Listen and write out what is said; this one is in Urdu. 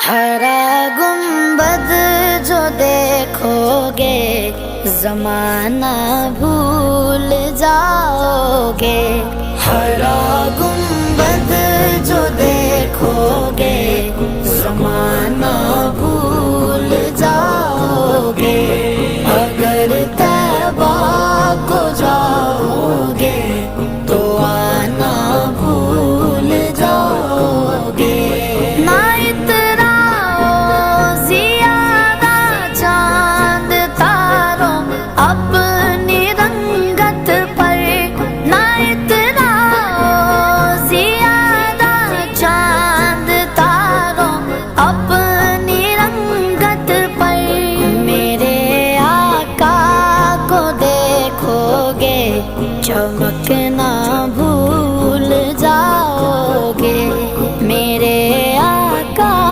ہرا گنبد جو دیکھو گے زمانہ بھول جاؤ گے، ہرا گنبد جو دیکھو گے